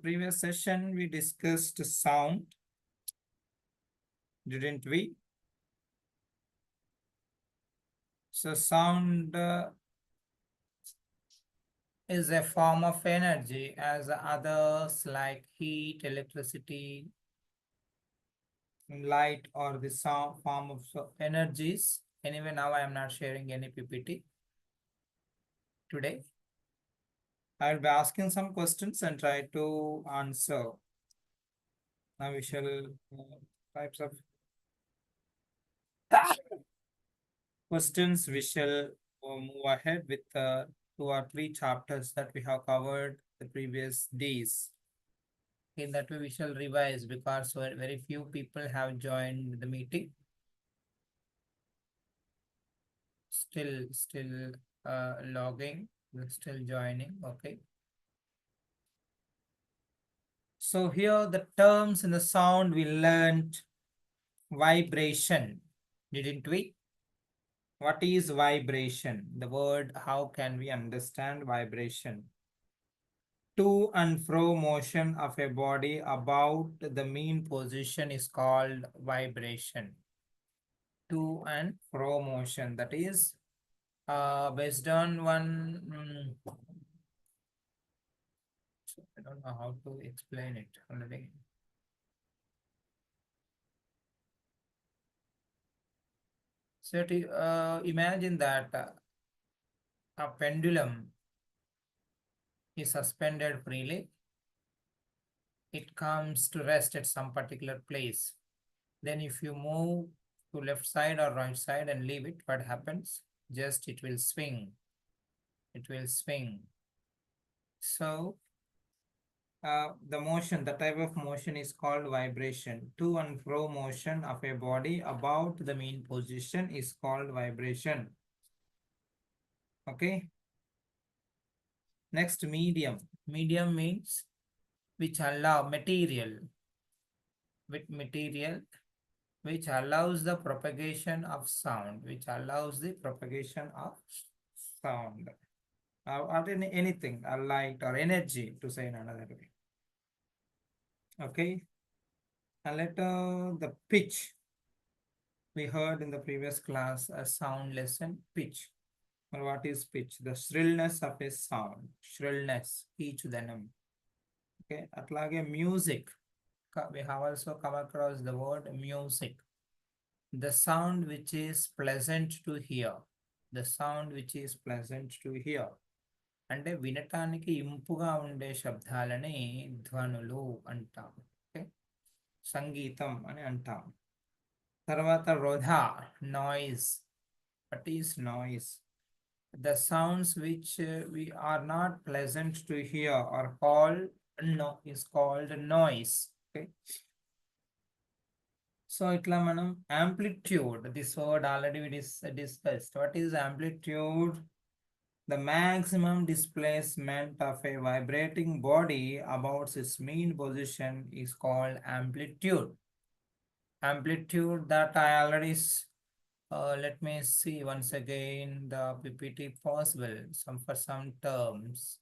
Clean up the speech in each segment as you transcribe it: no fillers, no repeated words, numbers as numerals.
previous session, we discussed sound, didn't we? So sound is a form of energy as others like heat, electricity, light, or the sound form of energies. Anyway, now I am not sharing any PPT today. I will be asking some questions and try to answer. Now we shall types of questions. We shall move ahead with 2 or 3 chapters that we have covered the previous days. In that way, we shall revise because very few people have joined the meeting. Still logging, still joining. Okay. So here the terms in the sound we learned vibration, didn't we? What is vibration? The word, how can we understand vibration? To and fro motion of a body about the mean position is called vibration. To and fro motion, that is based on one, I don't know how to explain it already. So imagine that a pendulum is suspended freely. It comes to rest at some particular place. Then if you move to left side or right side and leave it, what happens? Just it will swing. It will swing. So the motion, the type of motion is called vibration. To and fro motion of a body about the mean position is called vibration. Okay. Next, medium. Medium means which allow material, with material which allows the propagation of sound, which allows the propagation of sound, or anything, a light or energy, to say in another way. Okay. And let the pitch. We heard in the previous class a sound lesson, pitch. Well, what is pitch? The shrillness of a sound. Shrillness, P-to-the-num. Okay, atlage music. We have also come across the word music. The sound which is pleasant to hear. The sound which is pleasant to hear. అంటే వినటానికి ఇంపుగా ఉండే శబ్దాలని ధ్వనులు అంటాం. Okay, సంగీతం అని అంటాం. తర్వాత వృధా, noise. What is noise? The sounds which we are not pleasant to hear are called is called noise. Okay. So itla manam amplitude, this word already we discussed. What is amplitude? The maximum displacement of a vibrating body about its mean position is called amplitude. Amplitude that I already let me see once again the PPT possible, for some terms.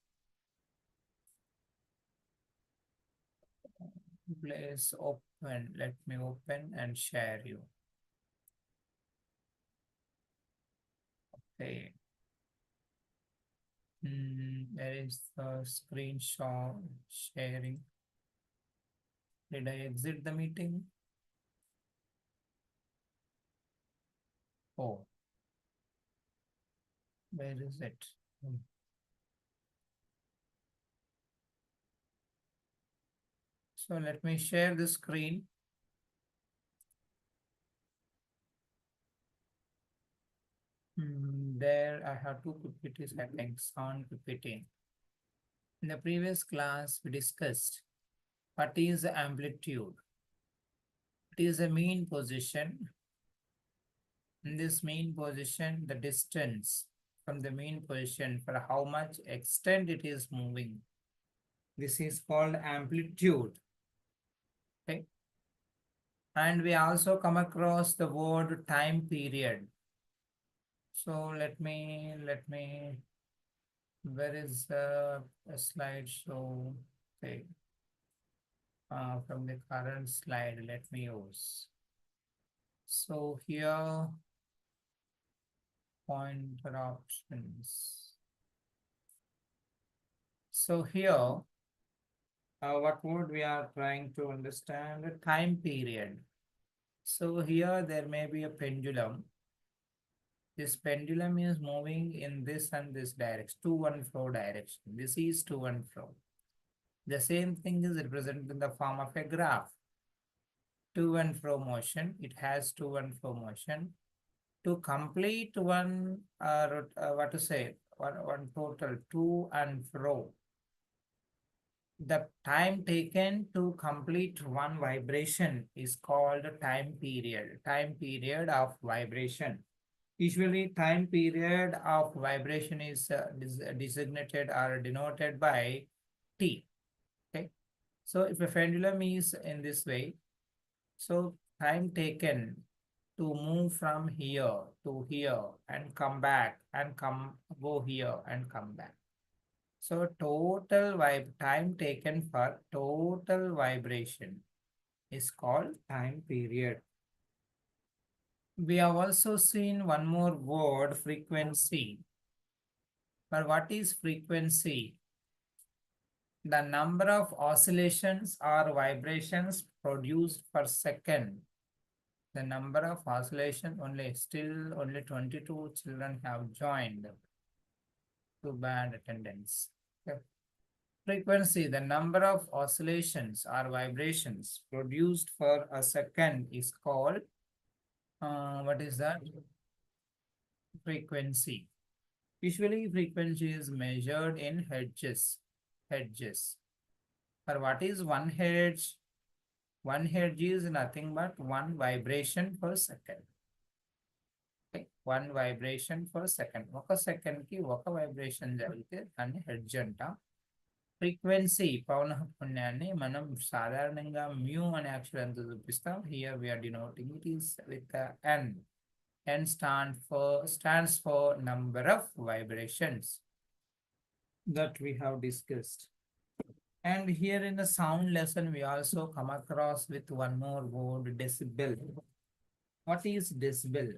Please open, let me open and share you. Okay. There is the screenshot sharing. Did I exit the meeting? Oh, where is it? So let me share the screen. There I have two PPT settings on PPT. In the previous class, we discussed what is the amplitude. It is a mean position. In this mean position, the distance from the mean position for how much extent it is moving. This is called amplitude. Okay. And we also come across the word time period. So let me, where is a slide show? Okay. from the current slide, let me use. So here, pointer options. So here, what word we are trying to understand? A time period. So here there may be a pendulum. This pendulum is moving in this and this direction, to and fro direction. This is to and fro. The same thing is represented in the form of a graph. To and fro motion. It has to and fro motion. To complete one, what to say, one total to and fro. The time taken to complete one vibration is called time period. Time period of vibration. Usually, time period of vibration is designated or denoted by T. Okay. So if a pendulum is in this way, so time taken to move from here to here and come back and go here and come back. So total time taken for total vibration is called time period. We have also seen one more word, frequency. But what is frequency? The number of oscillations or vibrations produced per second. The number of oscillation only 22 children have joined. Too bad attendance. Okay. Frequency, the number of oscillations or vibrations produced for a second is called, what is that? Frequency. Usually frequency is measured in hertz. Hertz. For what is 1 hertz? 1 hertz is nothing but one vibration per second. Okay. One vibration per second. ఒక second కి ఒక vibration జరిగితే దాన్ని hedge అంటాం. Frequency పౌనఃపున్యాన్ని మనం సాధారణంగా mu అనే అక్షరంతో చూపిస్తాం. Here we are denoting it is with n. n stands for number of vibrations that we have discussed. And here in the sound lesson, we also come across with one more word, decibel. What is decibel?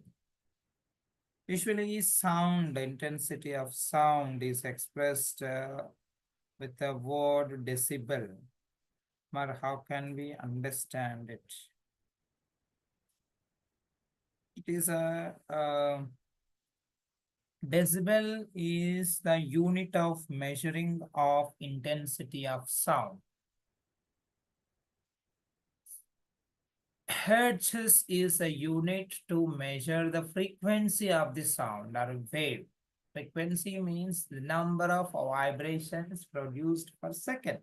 Usually sound, the intensity of sound is expressed with the word decibel. But how can we understand it? It is decibel is the unit of measuring of intensity of sound. Hertz is a unit to measure the frequency of the sound or wave. Frequency means the number of vibrations produced per second.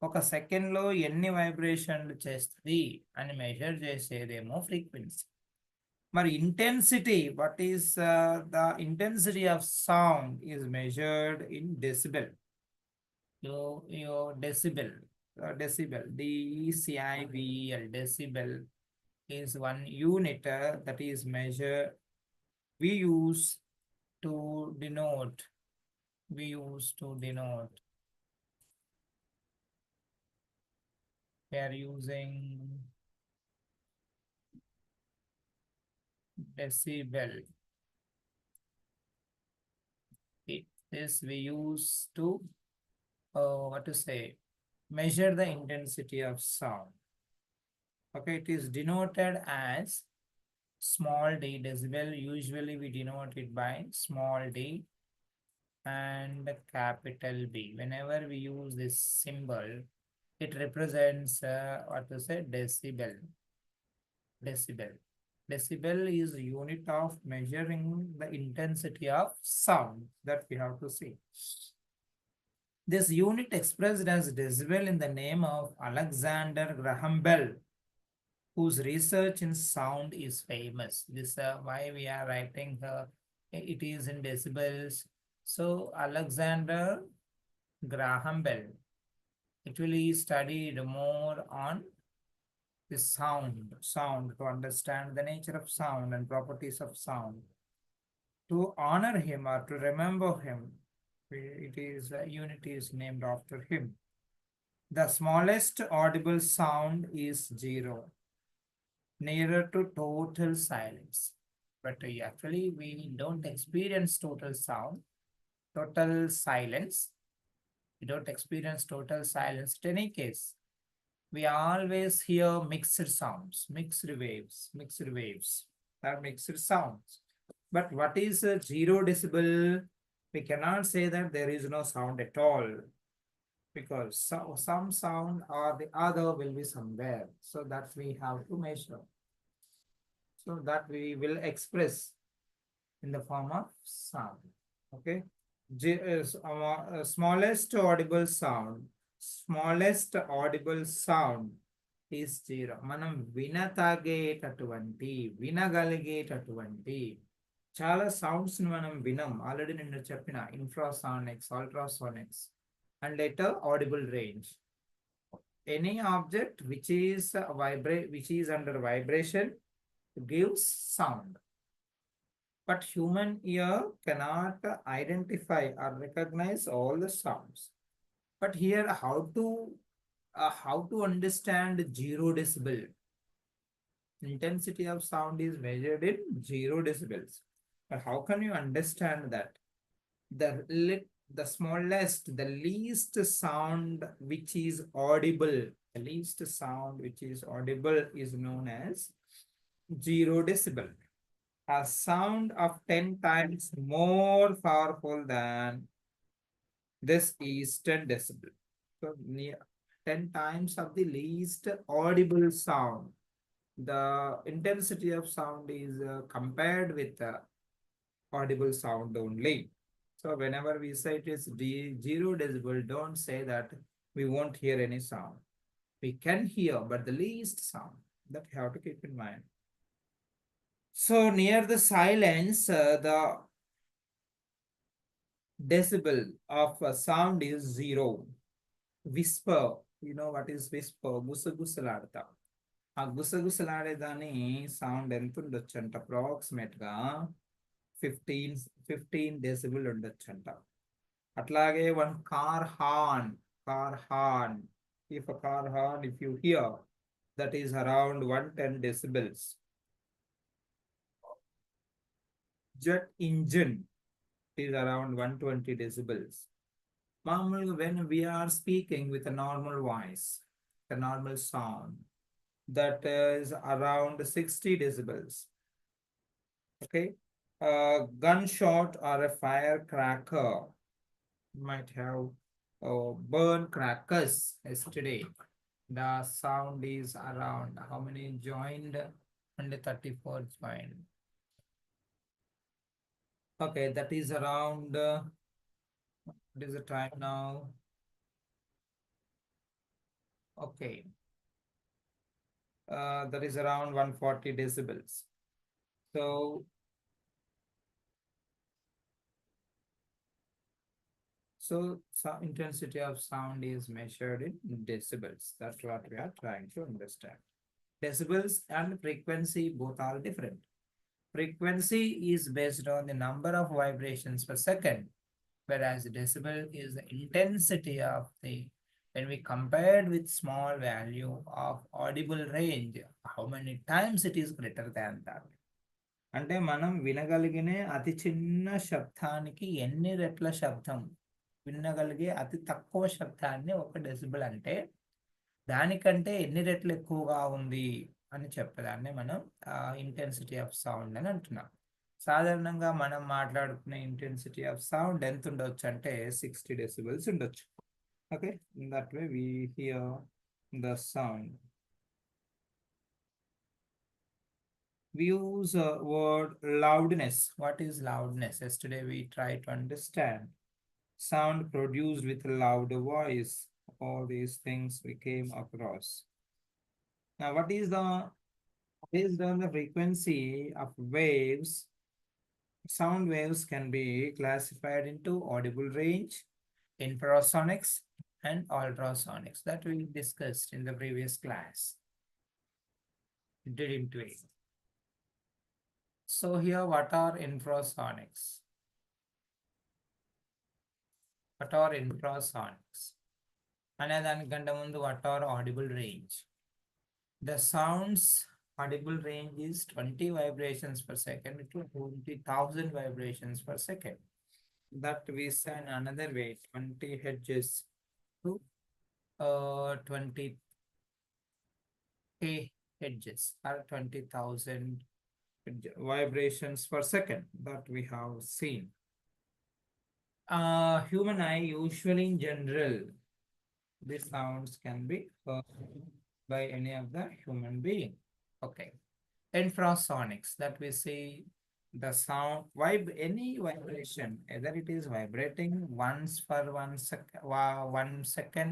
ఒక సెకండ్లో ఎన్ని వైబ్రేషన్లు చేస్తుంది అని measure చేసేదేమో frequency. మరి intensity, what is the intensity of sound is measured in decibel. Decibel, DECIBEL, decibel is one unit that is measured. We use to denote. We are using decibel. This we use to what to say, measure the intensity of sound. Okay, it is denoted as small d. Decibel, usually we denote it by small d and capital B. Whenever we use this symbol, it represents what to say, decibel. Decibel is a unit of measuring the intensity of sound that we have to see. This unit expressed as decibel in the name of Alexander Graham Bell, whose research in sound is famous. This why we are writing it is in decibels. So Alexander Graham Bell actually studied more on the sound to understand the nature of sound and properties of sound. To honor him or to remember him, it is a unit is named after him. The smallest audible sound is zero, nearer to total silence. But actually, we don't experience total sound, total silence. We don't experience total silence. In any case, we always hear mixed sounds, mixed waves, or mixed sounds. But what is a 0 decibel? We cannot say that there is no sound at all because some sound or the other will be somewhere. So that we have to measure. So that we will express in the form of sound. Okay. Smallest audible sound. Smallest audible sound is zero. మనం వినగలిగేటటువంటి చాలా sounds ని మనం వినం. Already నేను చెప్పిన infrasonics, ultrasonics and at audible range. Any object which is under vibration gives sound. But human ear cannot identify or recognize all the sounds. But here, how to understand 0 decibel? Intensity of sound is measured in 0 decibels. But how can you understand that? The smallest, the least sound which is audible, the least sound which is audible is known as 0 decibel. A sound of 10 times more powerful than this is 10 decibel. So near 10 times of the least audible sound. The intensity of sound is compared with the audible sound only. So whenever we say it is 0 decibel, don't say that we won't hear any sound. We can hear, but the least sound. That you have to keep in mind. So near the silence, the decibel of sound is 0. Whisper, you know what is whisper? గుసగుసలాడతా. ఆ గుసగుసలాడేదాని sound ఎంత ఉండొచ్చు అంట? Approximate గా 15 decibel ఉండొచ్చు అంట. అట్లాగే one car horn, if a car horn, if you hear, that is around 110 decibels. Jet engine is around 120 decibels. When we are speaking with a normal voice, a normal sound, that is around 60 decibels. Okay. A gunshot or a firecracker might have burn crackers yesterday. The sound is around how many joined? Only 34 joined. Okay, that is around what is the time now? Okay, that is around 140 decibels. So intensity of sound is measured in decibels. That's what we are trying to understand. Decibels and frequency both are different. Frequency is based on the number of vibrations per second, whereas decibel is the intensity of the, when we compared with small value of audible range, how many times it is greater than that. అంటే మనం వినగలిగిన అతి చిన్న శబ్దానికి ఎన్ని రెట్ల శబ్దం, వినగలిగే అతి తక్కువ శబ్దాన్ని ఒక డెసిబుల్ అంటే దానికంటే ఎన్ని రెట్లు ఎక్కువగా ఉంది అని చెప్పేదాన్ని మనం ఇంటెన్సిటీ ఆఫ్ సౌండ్ అని అంటున్నాం. సాధారణంగా మనం మాట్లాడుకునే ఇంటెన్సిటీ ఆఫ్ సౌండ్ ఎంత ఉండొచ్చు అంటే 60 decibels ఉండొచ్చు. Okay, that way we hear the sound. We use a word loudness. What is loudness? Yesterday we tried to understand sound produced with a louder voice. All these things we came across. Now, what is the, based on the frequency of waves, sound waves can be classified into audible range, infrasonics, and ultrasonics that we discussed in the previous class. Didn't we? So here, what are infrasonics? What are infrasonics? అనేదానికంటే ముందు what are audible range? The sounds audible range is 20 vibrations per second to 20,000 vibrations per second. That we say in another way, 20 hertz to 20k hertz or 20,000 vibrations per second that we have seen. Human eye usually in general, these sounds can be heard by any of the human being. Okay. Infrasonics, that we see the sound any vibration, either it is vibrating once for 1 second, 1 second,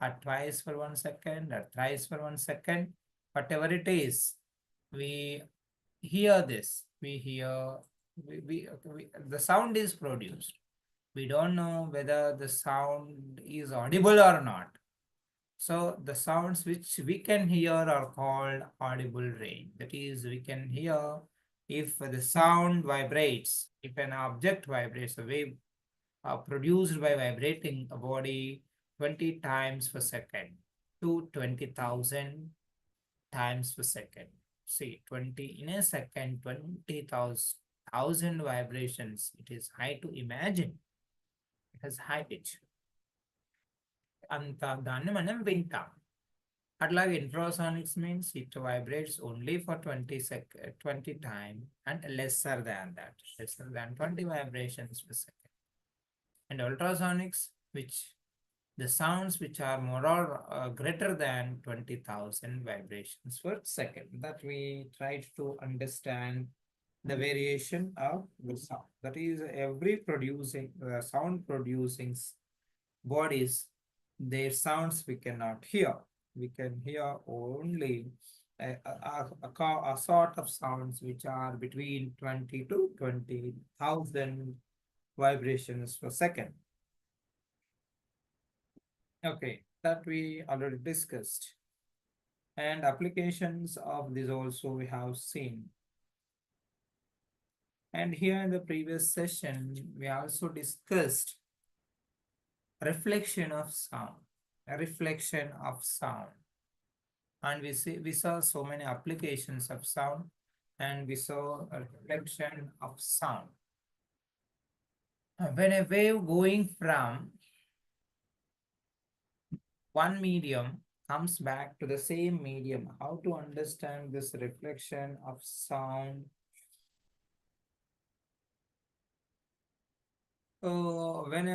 or twice for 1 second, or thrice for 1 second, whatever it is, we hear this. We hear the sound is produced. We don't know whether the sound is audible or not. So the sounds which we can hear are called audible range. That is, we can hear if the sound vibrates, if an object vibrates, a wave produced by vibrating a body 20 times per second to 20,000 times per second. See, 20 in a second, 20,000 vibrations. It is high to imagine. It has high pitch. అంత దాన్ని మనం వింటాం. అట్లాగే infrasonics means it vibrates only for 20 time and lesser than that, lesser than 20 vibrations per second. And ultrasonics, which the sounds which are more or greater than 20,000 vibrations per second, that we tried to understand the variation of the sound. That is, every producing sound producing bodies, their sounds we cannot hear. We can hear only a sort of sounds which are between 20 to 20,000 vibrations per second. Okay, that we already discussed. And applications of this also we have seen. And here in the previous session, we also discussed reflection of sound, a reflection of sound. And we saw so many applications of sound, and we saw a reflection of sound. When a wave going from one medium comes back to the same medium, how to understand this reflection of sound? When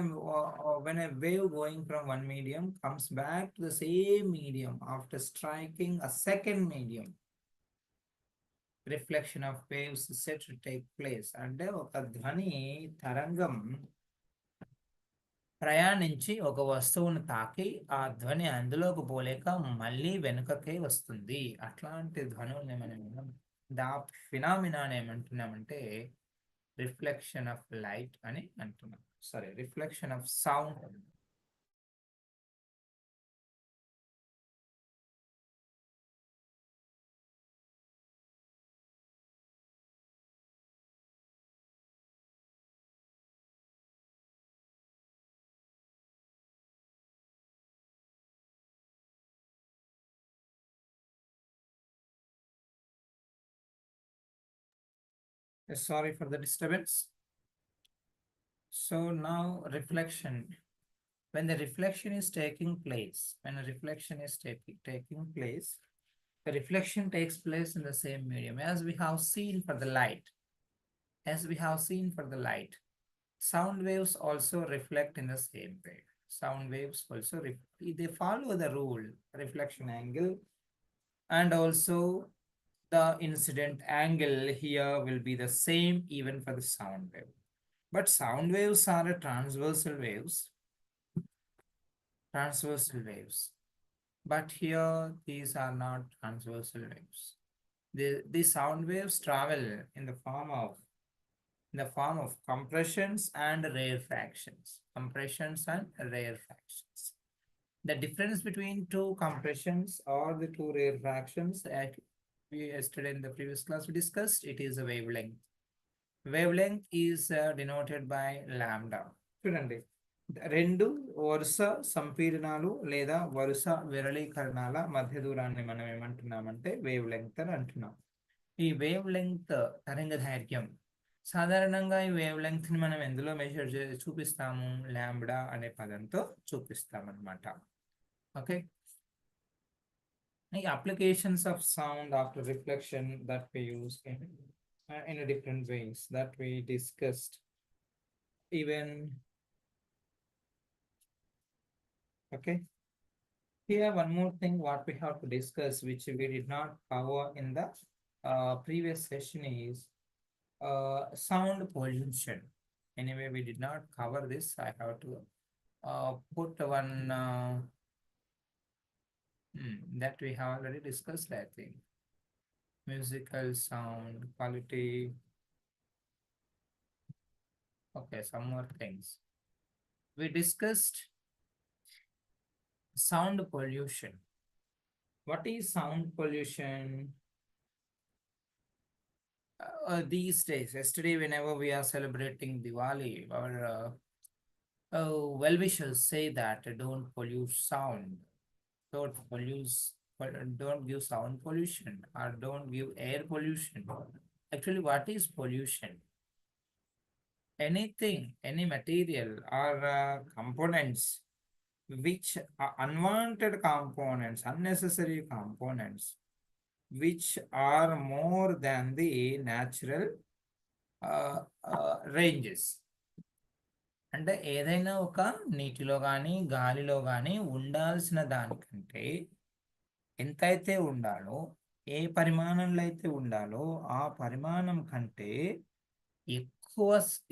a wave going from one medium comes back to the same medium after striking a second medium, reflection of waves is said to take place. అంటే ఒక ధ్వని తరంగం ప్రయాణించి ఒక వస్తువును తాకి ఆ ధ్వని అందులోకి పోలేక మళ్ళీ వెనుకకే వస్తుంది. అట్లాంటి ధ్వనుల్ని మనం దా ఫినామినాని ఏమంటున్నామంటే రిఫ్లెక్షన్ ఆఫ్ లైట్ అని అంటున్నాం. Sorry, reflection of sound. Sorry for the disturbance. So now reflection. When the reflection is taking place, when a reflection is taking place, the reflection takes place in the same medium as we have seen for the light. As we have seen for the light, sound waves also reflect in the same way. Sound waves also they follow the rule, reflection angle, and also the incident angle here will be the same even for the sound wave. But sound waves are transversal waves. But here these are not transversal waves. The sound waves travel in the form of compressions and rarefactions. The difference between two compressions or the two rarefactions, yesterday in the previous class we discussed, it is a wavelength. Wavelength is denoted by lambda. చూడండి, రెండు వరుస సంపీడనాలు లేదా వరుస విరళీకరణాల మధ్య దూరాన్ని మనం ఏమంటున్నామంటే wave length అని అంటున్నాం. ఈ వేవ్ లెంగ్త్ తరంగ దైర్ఘ్యం సాధారణంగా ఈ వేవ్ లెంగ్త్ ని మనం ఎందులో మెజర్ చూపిస్తాము, లాంబ్డా అనే పదంతో చూపిస్తాం అనమాట. Okay, the applications of sound after reflection that we use in a different ways that we discussed even. Okay, here one more thing what we have to discuss which we did not cover in the previous session is sound pollution. Anyway, we did not cover this. I have to put one that we have already discussed, I think. Musical sound quality. Okay, some more things. We discussed sound pollution. What is sound pollution? These days, yesterday, whenever we are celebrating Diwali, our well-wishers say that don't pollute sound, don't pollute, don't give sound pollution, or don't give air pollution. Actually, what is pollution? Anything, any material or components which are unwanted components, unnecessary components, which are more than the natural ranges. అంటే ఏదైనా ఒక నీటిలో కానీ గాలిలో కానీ ఉండాల్సిన దానికంటే ఎంతైతే ఉండాలో, ఏ పరిమాణంలో అయితే ఉండాలో ఆ పరిమాణం కంటే ఎక్కువ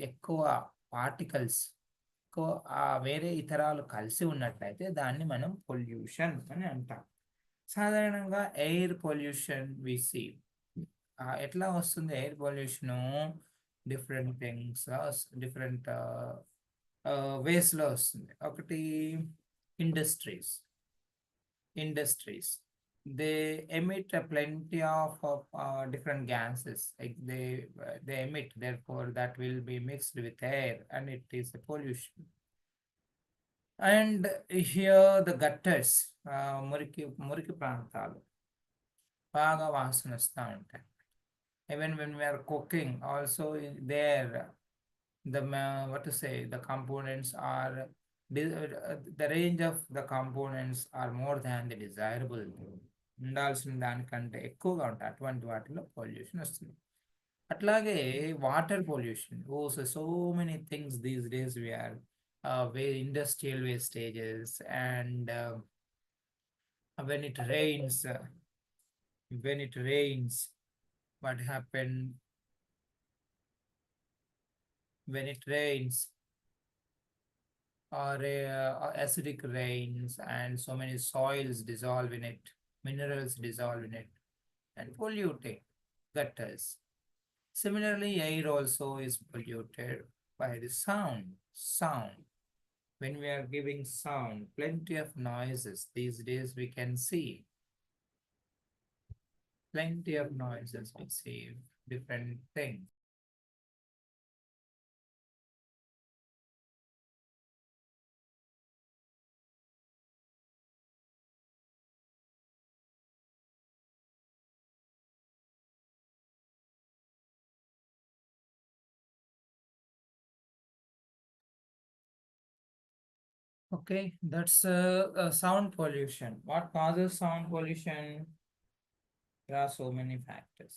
ఎక్కువ పార్టికల్స్, ఎక్కువ వేరే ఇతరాలు కలిసి ఉన్నట్లయితే దాన్ని మనం పొల్యూషన్ అని అంటాం. సాధారణంగా ఎయిర్ పొల్యూషన్ విసి ఎట్లా వస్తుంది air pollution? Different things, different వేస్లో వస్తుంది. ఒకటి industries. They emit plenty of different gases, like they emit, therefore that will be mixed with air and it is a pollution. And here the gutters, మురికి ప్రాంతాలు బాగా వాసన వస్తూ ఉంటాయి. Even when we are cooking also there, the what to say, the components are the range of the components are more than the desirable. ఉండాల్సిన దానికంటే ఎక్కువగా ఉంటాయి, అటువంటి వాటిలో పొల్యూషన్ వస్తుంది. అట్లాగే water pollution. So many things these days we are industrial wastages and when it rains, what happened when it rains, or acidic rains, and so many soils dissolve in it, minerals dissolve in it and polluting gutters. Similarly, air also is polluted by the sound. When we are giving sound, plenty of noises these days we can see, plenty of noises we see, different things. Okay, that's sound pollution. What causes sound pollution? There are so many factors.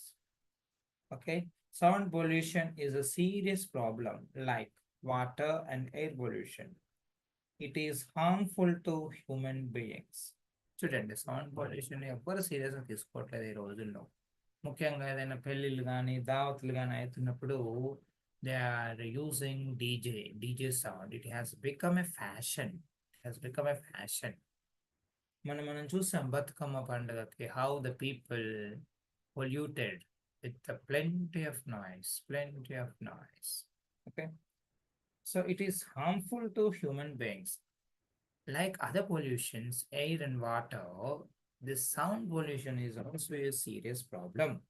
Okay, sound pollution is a serious problem like water and air pollution. It is harmful to human beings. చూడండి, sound pollution ఎవ్వరు సీరియస్గా తీసుకోవట్లేదు ఈ రోజుల్లో. ముఖ్యంగా ఏదైనా పెళ్ళిళ్ళు కానీ దావతులు కానీ అవుతున్నప్పుడు they are using DJ sound. It has become a fashion. మనం చూసాం బతుకమ్మ పండుగకి how the people polluted with plenty of noise. Okay, so it is harmful to human beings. Like other pollutions, air and water, this sound pollution is also a serious problem.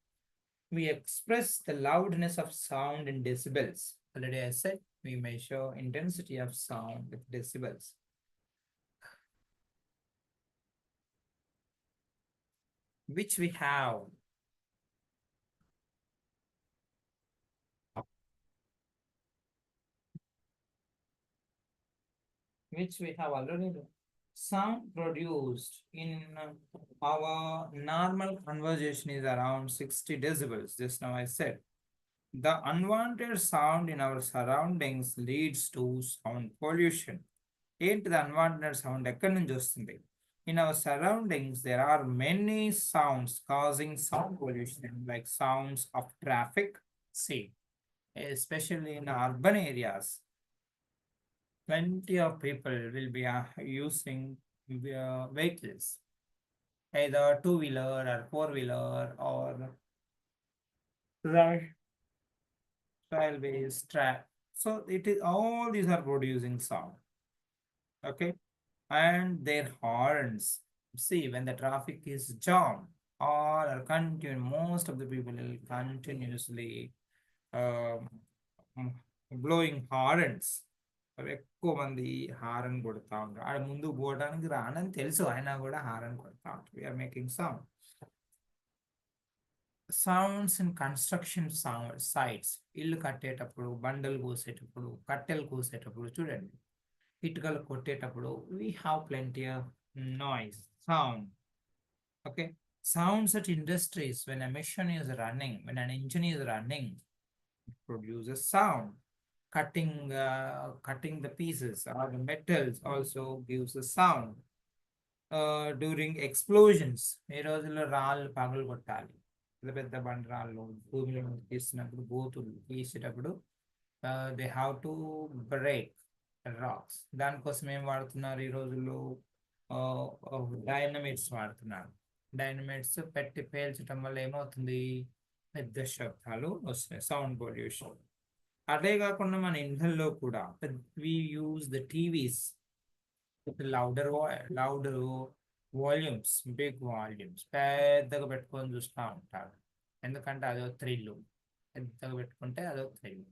We express the loudness of sound in decibels. Already I said We measure intensity of sound with decibels. Which we have already sound produced in our normal conversation is around 60 decibels. Just now I said the unwanted sound in our surroundings leads to sound pollution. ఏంటి the unwanted sound ఎక్కడి నుంచి వస్తుంది? In our surroundings there are many sounds causing sound pollution, like sounds of traffic. See, especially in urban areas, plenty of people will be using vehicles, either two-wheeler or four-wheeler or railways, track. So it is all these are producing sound. Okay, and their horns. See, when the traffic is jammed or continue, most of the people will continuously um, blowing horns. ఎక్కువ మంది horn కొడతా ఉంటారు. ఆడ ముందు పోవడానికి రానని తెలుసు అయినా కూడా హారన్ కొడతా ఉంటారు. We are making sound. Sounds in construction sound sites, ఇల్లు కట్టేటప్పుడు, బండలు కోసేటప్పుడు, కట్టెలు కోసేటప్పుడు చూడండి, ఇటుకలు కొట్టేటప్పుడు we have plenty of noise, sound. Okay, sounds at industries, when a machine is running, when an engine is running, it produces sound. Cutting the pieces or the metals also gives a sound. During explosions, ఈ రోజుల్లో రాళ్ళు పగలు కొట్టాలి, పెద్ద పెద్ద బండరాళ్ళు భూమిలో నుంచి తీసినప్పుడు, గోతులు తీసేటప్పుడు they have to break rocks. దానికోసం ఏం వాడుతున్నారు ఈ రోజుల్లో? డైనమిట్స్ వాడుతున్నారు. డైనమిట్స్ పెట్టి పేల్చడం వల్ల ఏమవుతుంది? పెద్ద శబ్దాలు వస్తాయి, సౌండ్ పొల్యూషన్. అదే కాకుండా మన ఇండ్లలో కూడా we use the TVs louder volumes, big volumes పెద్దగా పెట్టుకొని చూస్తూ ఉంటారు. ఎందుకంటే అదో థ్రిల్, పెద్దగా పెట్టుకుంటే అదో thrill.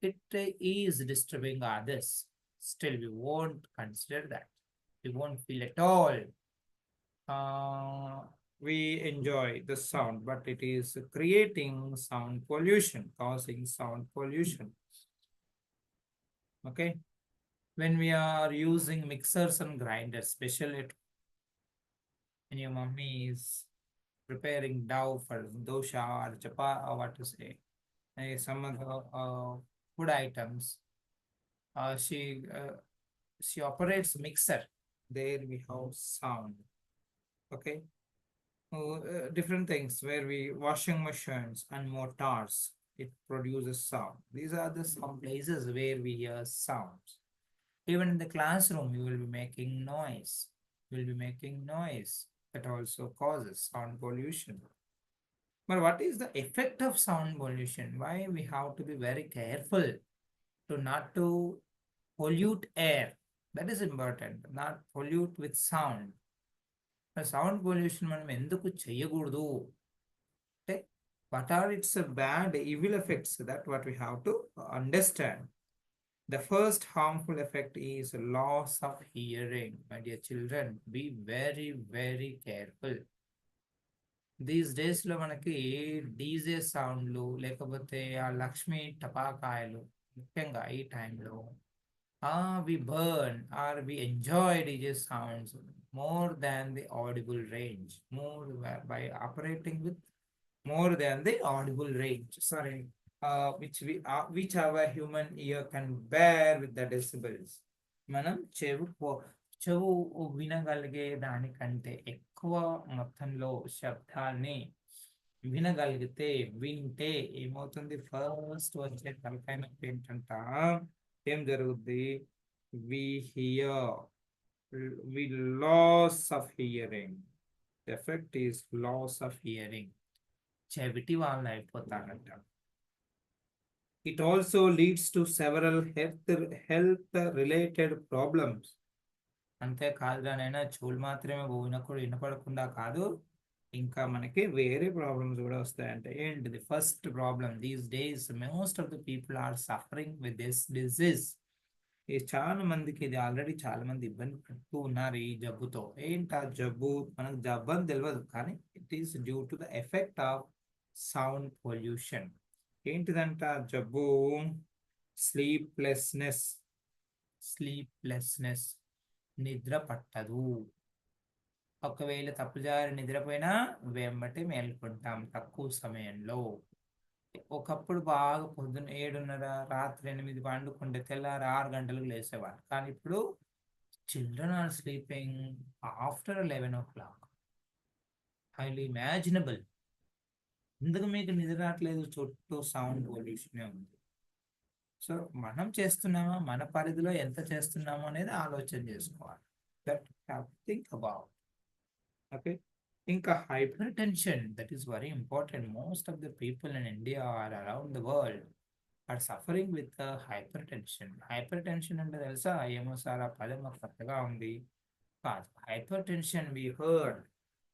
It is disturbing others. Still, we won't consider that. We won't feel at all. We enjoy the sound, but it is creating sound pollution, causing sound pollution. Okay. When we are using mixers and grinders, especially when your mummy is preparing dough for dosha or chapati, or what to say, some of the food items, uh, she uh, she operates mixer. There we have sound. Okay. Different things where we washing machines and motors, it produces sound. These are the some places where we hear sounds. Even in the classroom you will be making noise. That also causes sound pollution. But what is the effect of sound pollution? Why we have to be very careful to not to pollute air? That is important. Not pollute with sound. The sound pollution మనం ఎందుకు చేయకూడదు అంటే what are its bad evil effects? That what we have to understand. The first harmful effect is loss of hearing. My dear children, be very very careful. These డేస్లో మనకి DJ సౌండ్లు, లేకపోతే ఆ లక్ష్మి టపాకాయలు, ముఖ్యంగా ఈ టైంలో we burn or we enjoy DJ sounds more than the audible range, more by operating with more than the audible range. Sorry, which our human ear can bear with the decibels. మనం చెవు వినగలిగే దానికంటే ఎక్కువ మొత్తంలో శబ్దాన్ని వింటే ఏమవుతుంది? First వచ్చే తలకాయ నొప్పి ఏంటంట, ఏం జరుగుద్ది? We hear we loss of hearing. Effect is loss of hearing. చెవిటి వాళ్ళు అయిపోతారంట. It also leads to several health related problems. అంతే కాదుగానైనా చెవులు మాత్రమే వినపడకుండా కాదు, ఇంకా మనకి వేరే ప్రాబ్లమ్స్ కూడా వస్తాయంటే ఏంటిది? First problem, these days most of the people are suffering with this disease. ఈ చాలా మందికి ఇది ఆల్రెడీ చాలా మంది ఇబ్బంది పడుతూ ఉన్నారు ఈ జబ్బుతో. ఏంటి ఆ జబ్బు? మనకు జబ్బు అని తెలియదు, కానీ it is due to the effect of sound pollution. ఏంటిదంట ఆ జబ్బు? స్లీప్లెస్నెస్. స్లీప్లెస్నెస్, నిద్ర పట్టదు. ఒకవేళ తప్పుజారి నిద్రపోయినా వెంబటి మేల్కొంటాం తక్కువ సమయంలో. ఒకప్పుడు బాగా పొద్దున్న 7:30 రాత్రి 8 పండుకుంటే తెల్లారి 6 గంటలకు లేసేవారు. కానీ ఇప్పుడు children are sleeping after 11 o'clock. Highly imaginable. ఎందుకు మీకు నిద్ర రావట్లేదు? చుట్టూ సౌండ్ పొల్యూషన్ ఉంది. సో మనం చేస్తున్నామా, మన పరిధిలో ఎంత చేస్తున్నామో అనేది ఆలోచన చేసుకోవాలి. That think about. ఓకే. ఇంకా hypertension, that is very important. Most of the people in India are around the world are suffering with hypertension. Hypertension అంటే తెలుసా? ఏమో సార్ ఆ పదం మాకు కొత్తగా ఉంది. కాదు, హైపర్ టెన్షన్ వి హర్డ్.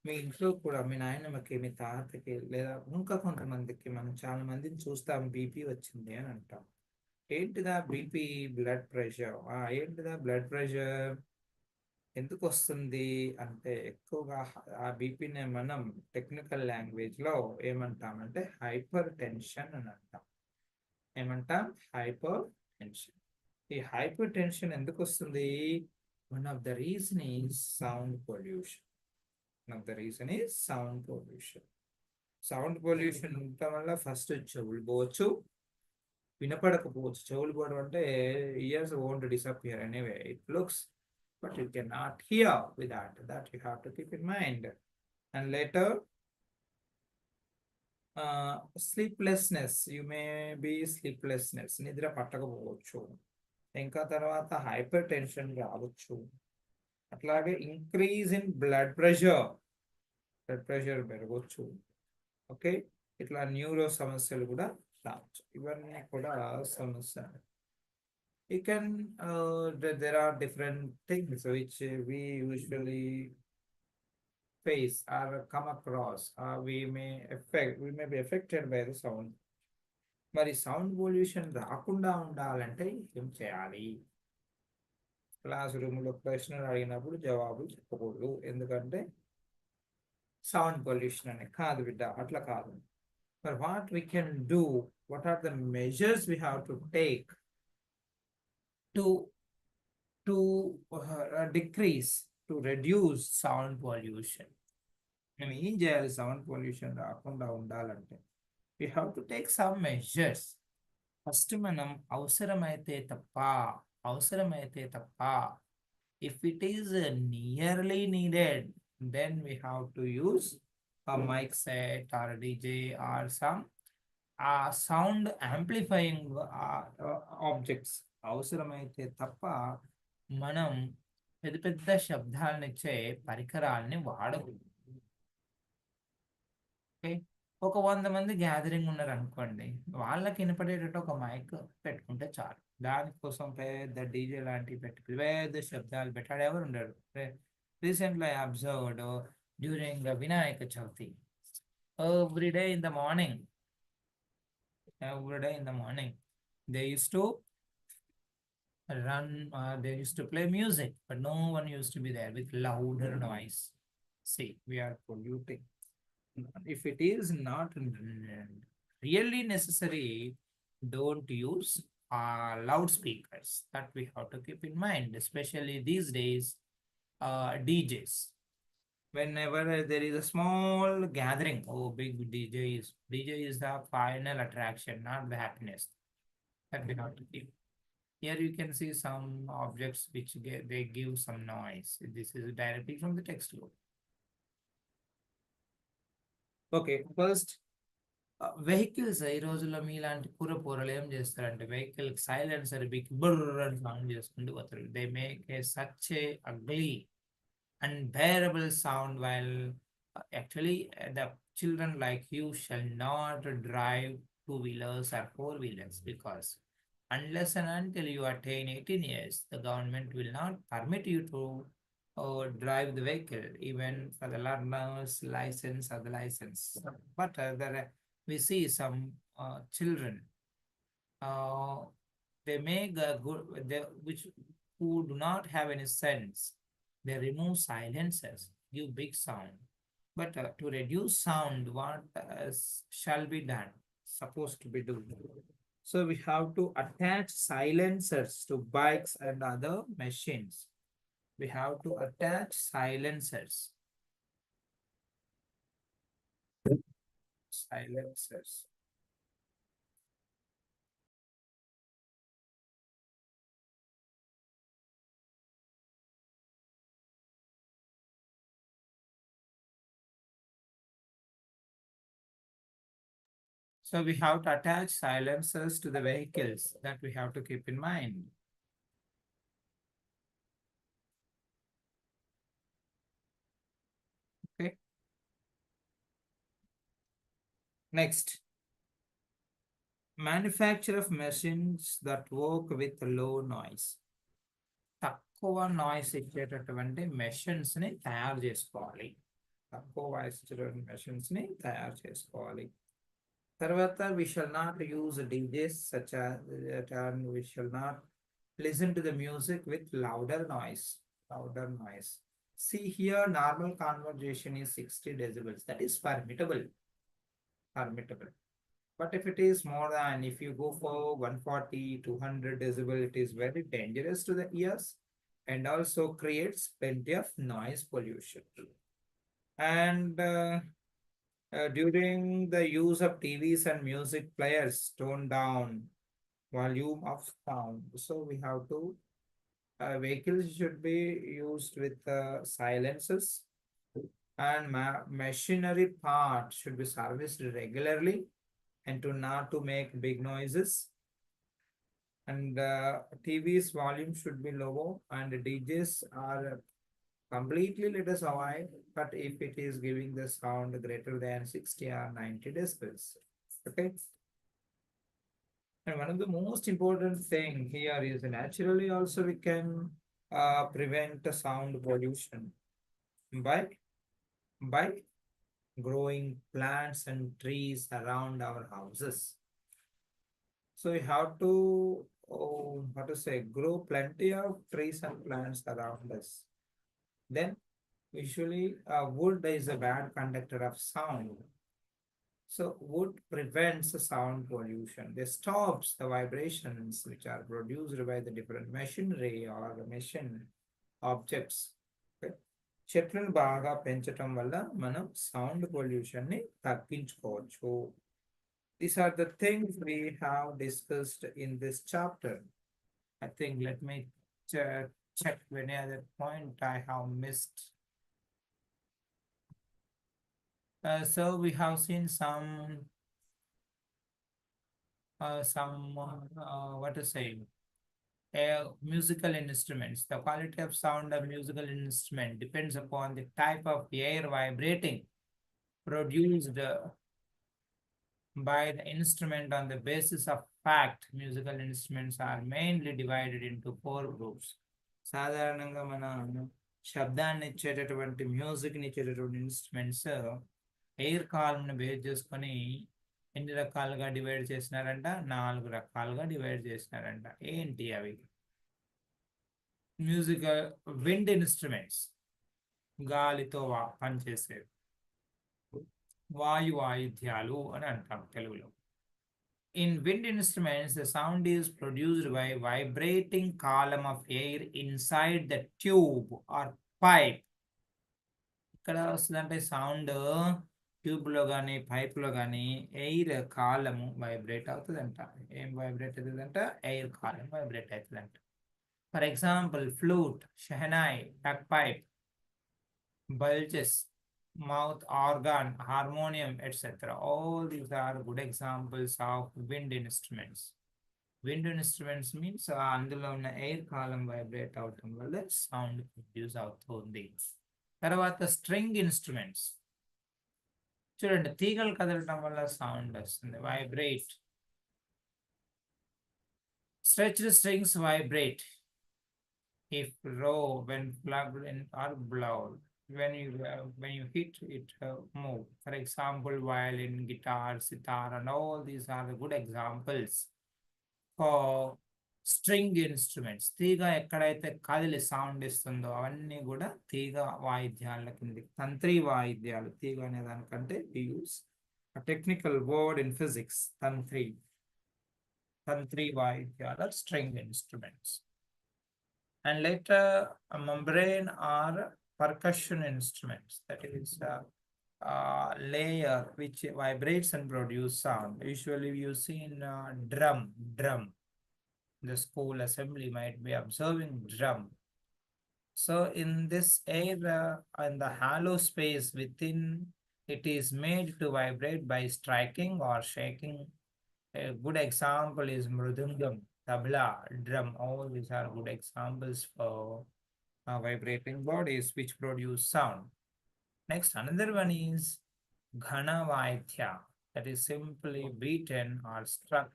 మీ ఇంట్లో కూడా మీ నాయనమ్మకి, మీ తాతకి, లేదా ఇంకా కొంతమందికి మనం చాలా మందిని చూస్తాం బీపీ వచ్చింది అని అంటాం. ఏంటిదా బీపీ? Blood pressure. ఏంటిదా బ్లడ్ ప్రెషర్? ఎందుకు వస్తుంది అంటే ఎక్కువగా ఆ బీపీని మనం టెక్నికల్ లాంగ్వేజ్ లో ఏమంటామంటే హైపర్ టెన్షన్ అని అంటాం. ఏమంటాం? Hyper tension. ఈ హైపర్ టెన్షన్ ఎందుకు వస్తుంది? One of the reason is sound pollution. One of the reason is sound pollution. Sound pollution ఉండటం వల్ల ఫస్ట్ చెవులు పోవచ్చు, వినపడకపోవచ్చు. చెవులు పోవడం అంటే years won't disappear anyway. It looks, but you cannot hear with that. That you have to keep in mind. And later, sleeplessness. You may be sleeplessness. నిద్ర పట్టకపోవచ్చు. ఇంకా తర్వాత హైపర్ టెన్షన్ రావచ్చు. అట్లాగే increase in blood pressure. Blood pressure పెరగవచ్చు. Okay. ఇట్లా neuro సమస్యలు కూడా రావచ్చు. ఇవన్నీ కూడా సమస్యలు. You can there are different things which we usually face or come across. We may be affected by the sound. మరి సౌండ్ పొల్యూషన్ రాకుండా ఉండాలంటే ఏం చేయాలి? క్లాస్ రూమ్లో ప్రశ్నలు అడిగినప్పుడు జవాబులు చెప్పకూడదు. ఎందుకంటే సౌండ్ పొల్యూషన్ అని. కాదు బిడ్డ, అట్లా కాదు. మరి what we can do? What are the measures we have to take to decrease, to reduce sound pollution? మనం ఏం చేయాలి సౌండ్ పొల్యూషన్ రాకుండా ఉండాలంటే? we have to take some measures. First మనం అవసరమైతే తప్ప if it is nearly needed, then we have to use a mic set or a DJ or some sound amplifying objects. అవసరమైతే తప్ప మనం పెద్ద పెద్ద శబ్దాలనిచ్చే పరికరాలని వాడకూడదు. ఓకే. ఒక 100 మంది గ్యాదరింగ్ ఉన్నారు అనుకోండి, వాళ్ళకి వినపడేటట్టు ఒక మైక్ పెట్టుకుంటే చాలు. దానికోసం పెద్ద డీజే లాంటివి పెట్టి పెద్ద శబ్దాలు పెట్టాడు ఎవరు ఉండరు. Recently I observed during Vinayaka Chavithi, every day in the morning every day in the morning they used to they used to play music, but no one used to be there with louder noise. See, we are polluting. If it is not really necessary, don't use loudspeakers. That we have to keep in mind, especially these days. DJs, whenever there is a small gathering, oh, big DJ is the final attraction, not the happiness. That we have to keep. Here you can see some objects which they give some noise. This is directly from the textbook. Okay, first, vehicles ఈ రోజుల్లో మీలాంటి కూరలు ఏం చేస్తారంటే vehicle silencer big బర్ర్ అని sound చేసుకుంటూ పోతారు. They make a such a ugly unbearable sound while actually the children like you shall not drive two-wheelers or four-wheelers, because unless and until you attain 18 years, the government will not permit you to or drive the vehicle, even for the learner's license or the license. But we see some children, uh, they make a good, which who do not have any sense. They remove silencers, give big sound. But to reduce sound, what shall be done? Supposed to be done. So we have to attach silencers to bikes and other machines. We have to attach silencers. Silencers. So we have to attach silencers to the vehicles that we have to keep in mind. Okay. Next, manufacture of machines that work with low noise. తక్కువ noise ఇచ్చేటటువంటి machines ని తయారు చేసుకోవాలి. తక్కువ voice ఇచ్చేటువంటి machines ని తయారు చేసుకోవాలి. తర్వాత we shall not use DJs such as and we shall not listen to the music with louder noise. Louder noise. See here, normal conversation is 60 decibels. That is permittable. Permittable. But if it is more than, if you go for 140, 200 decibel, it is very dangerous to the ears and also creates plenty of noise pollution. And during the use of TVs and music players, tone down volume of sound. So we have to, vehicles should be used with silences, and machinery part should be serviced regularly and to not to make big noises. And TV's volume should be low, and DJs are completely let us avoid, but if it is giving the sound greater than 60 or 90 decibels. Okay. And one of the most important thing here is naturally also we can prevent the sound pollution by by growing plants and trees around our houses. So we have to, oh, how to say, grow plenty of trees and plants around us. Then usually wood is a bad conductor of sound. So wood prevents the sound pollution. They stops the vibrations which are produced by the different machinery or the machine objects. Okay. చెట్లను బాగా పెంచటం వల్ల మనం sound pollution ని తగ్గించుకోవచ్చు. These are the things we have discussed in this chapter. I think let me check any other point I have missed. So we have seen some what to say, musical instruments. The quality of sound of musical instrument depends upon the type of air vibrating produced by the instrument. On the basis of fact, musical instruments are mainly divided into 4 groups. సాధారణంగా మన శబ్దాన్ని ఇచ్చేటటువంటి music ని ఇచ్చేటటువంటి instruments air column ని base చేసుకొని ఎన్ని రకాలుగా డివైడ్ చేసినారంట? 4 రకాలుగా డివైడ్ చేసినారంట. ఏంటి అవి? మ్యూజికల్ విండ్ ఇన్స్ట్రుమెంట్స్, గాలితో పనిచేసేవి, వాయువాయిద్యాలు అని అంటాం తెలుగులో. In wind instruments, the sound is produced by vibrating column of air inside the tube or pipe. ఇక్కడ వస్తుందంటే సౌండ్ ట్యూబ్ లో కానీ పైప్ లో కానీ ఎయిర్ కాలము వైబ్రేట్ అవుతుందంట. ఏం వైబ్రేట్ అవుతుందంట? ఎయిర్ కాలం వైబ్రేట్ అవుతుందంట. ఫర్ ఎగ్జాంపుల్ ఫ్లూట్, షెహనాయ్, టక్ pipe, bulges, mouth organ, harmonium, etc. All these are good examples of wind instruments. Wind instruments means అందులో ఉన్న ఎయిర్ కాలం వైబ్రేట్ అవటం వల్ల సౌండ్ ప్రొడ్యూస్ అవుతుంది. తర్వాత స్ట్రింగ్ ఇన్స్ట్రుమెంట్స్ చూడండి, తీగలు కదలటం వల్ల సౌండ్ వస్తుంది, vibrate. Stretched strings vibrate. if row when plugged in or blown. When you hit it, move. For example, violin, guitar, sitar, and all these are the good examples for string instruments. తీగ ఎక్కడైతే కదిలి sound ఇస్తుందో అవన్నీ కూడా తీగ వాయిద్యాల కింది. తంత్రి వాయిద్యాలు తీగ అనే దానికంటే we use a technical word in physics. తంత్రి వాయిద్యాల string instruments. And later a membrane or percussion instruments, that is layer which vibrates and produce sound. Usually you see in drum. The school assembly might be observing drum. So in this area, in the hollow space within, it is made to vibrate by striking or shaking. A good example is mridangam, tabla, drum. All these are good examples for vibrating bodies which produce sound. Next, another one is ghana vaidya, that is simply beaten or struck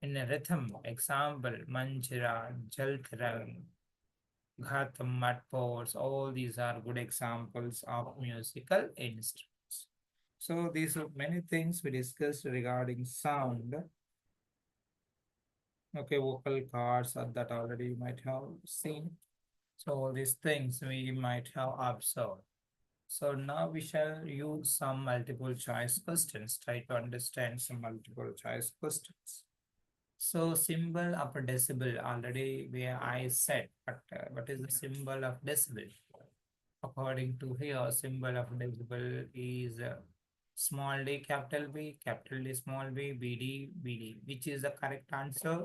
in a rhythm. Example, manjira, jaltram, ghatam, matpors. All these are good examples of musical instruments. So these are many things we discussed regarding sound. Okay, vocal cords that already you might have seen. So all these things we might have observed. So now we shall use some multiple choice questions. Try to understand some multiple choice questions. So symbol of a decibel, already where I said, but what is the symbol of decibel? According to here, symbol of decibel is small d capital B, capital D small b, BD, BD. Which is the correct answer?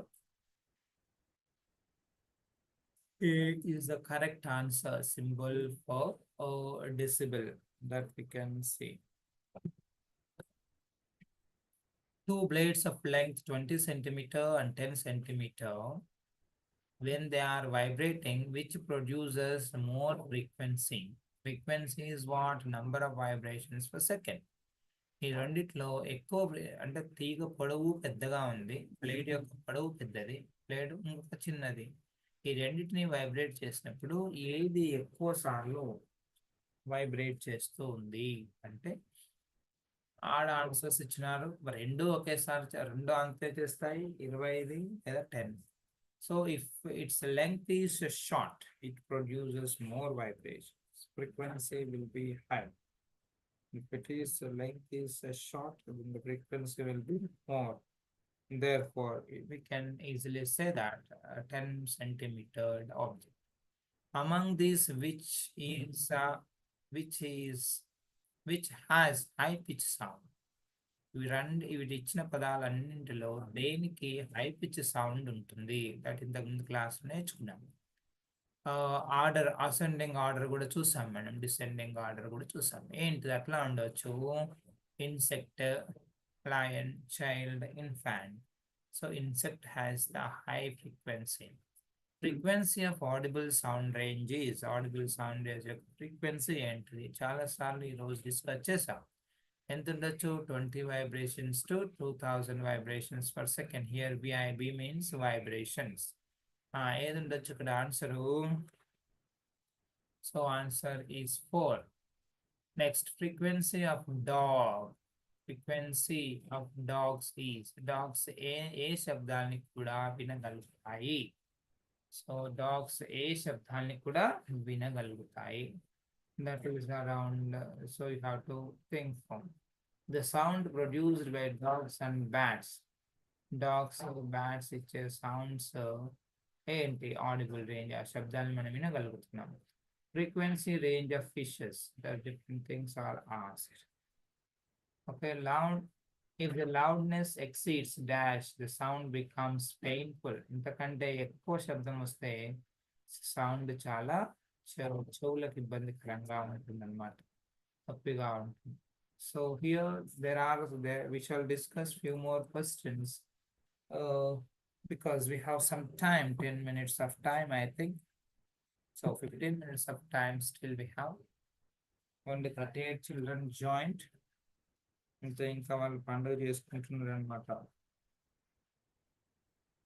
A is the correct answer, symbol for decibel that we can see. Two blades of length 20 centimeter and 10 centimeter, when they are vibrating, which produces more frequency? Frequency is what? Number of vibrations per second. ఈ రెండిట్లో ఎక్కువ అంటే తీగ పొడవు పెద్దగా ఉంది, plate యొక్క పొడవు పెద్దది, ప్లేట్ ఇంకొక చిన్నది. ఈ రెండింటిని వైబ్రేట్ చేసినప్పుడు ఏది ఎక్కువ సార్లు వైబ్రేట్ చేస్తూ ఉంది అంటే ఆడ ఆన్సర్స్ ఇచ్చినారు, రెండు ఒకేసారి రెండు అంతే చేస్తాయి, 25 లేదా 10. So if its length is short, it produces more vibrations. Frequency will be high. If it is length is short, then the frequency will be more. Therefore, we can easily say that 10 centimeter object. Among these, which has high pitch sound? ఇవి ఇచ్చిన పదాలన్నింటిలో దేనికి high pitch sound ఉంటుంది? That ఇంతకు ముందు class నేర్చుకున్నాము. Order ascending order కూడా చూసాం మనం, డిసెండింగ్ ఆర్డర్ కూడా చూసాం. ఏంటి అట్లా ఉండొచ్చు? Insect, lion, child, infant. So insect has the high frequency. Frequency of audible sound range is, audible sound range యొక్క ఫ్రీక్వెన్సీ ఏంటిది? చాలాసార్లు ఈరోజు డిస్కస్ చేసాం. ఎంత ఉండొచ్చు? 20 vibrations to 2000 vibrations per second. Here VIB means vibrations. ఏది ఉండొచ్చు ఇక్కడ answer? So answer is 4. Next, frequency of dog. Frequency of dogs is, dogs ఏ శబ్దాన్ని కూడా వినగలుగుతాయి? సో డాగ్స్ ఏ శబ్దాన్ని కూడా వినగలుగుతాయి? That is around, so you have to think from the sound produced by dogs and bats. Dogs and bats ఇచ్చే sounds ఏంటి? ఆడిబుల్ రేంజ్, ఆ శబ్దాన్ని మనం వినగలుగుతున్నాం. Frequency range of fishes, the different things are asked. Okay, loud. If the loudness exceeds dash, the sound becomes painful. ఇంతకంటే ఎక్కువ శబ్దం వస్తే sound చాలా చెవులకు ఇబ్బందికరంగా ఉంటుంది అన్నమాట, తప్పిగా ఉంటుంది. So here we shall discuss few more questions because we have some time, 10 minutes of time I think. So 15 minutes of time still we have. Only 38 children joined. ఇంకా వాళ్ళు పండుగ చేసుకుంటున్నారు అనమాట.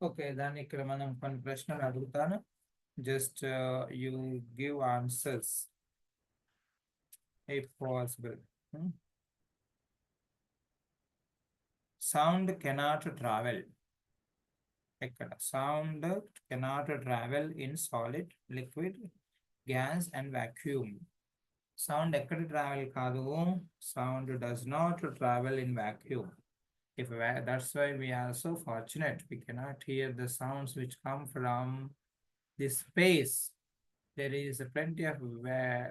ఓకే, దాన్ని ఇక్కడ మనం కొన్ని ప్రశ్నలు అడుగుతాను. Just you give answers if possible. Hmm? Sound cannot travel. ఎక్కడ sound cannot travel in solid, liquid, gas and vacuum. Sound ఎక్కడ travel కాదు. Sound does not travel in vacuum. That's why we are so fortunate. We cannot hear the sounds which come from the space. There is plenty of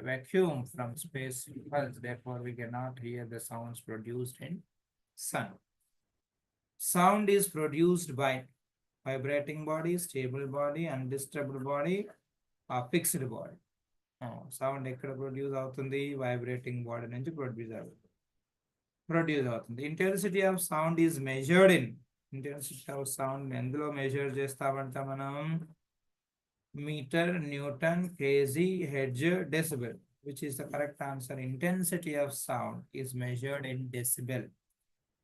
vacuum from space pulse. Therefore, we cannot hear the sounds produced in sun. Sound is produced by vibrating body, stable body, undisturbed body, fixed body. Sound ఎక్కడ produce అవుతుంది vibrating body నుంచి produce అవుతుంది intensity of sound is measured in intensity of sound ఎందులో measure చేస్తామంట మనం meter, Newton, kg, hertz, decibel. Which is the correct answer? Intensity of sound is measured in decibel.